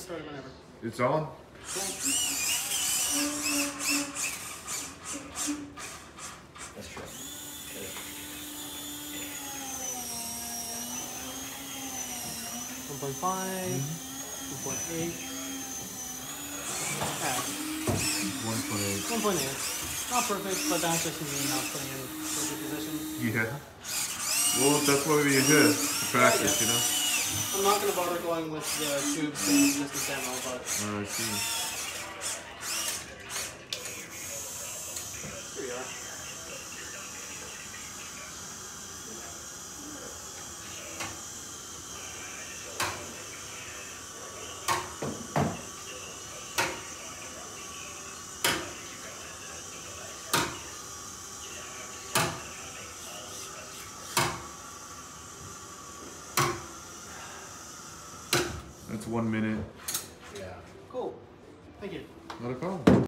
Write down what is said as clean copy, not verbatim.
it started whenever. It's on. That's true. 1.5, 2.8. 1.8. 1.8. Not perfect, but that's just me not putting in perfect position. Yeah. Well, that's why we're here. To practice, you know? I'm not going to bother going with the tubes and just a demo, but... I see. Here we are. That's 1 minute. Yeah. Cool. Thank you. Not a problem.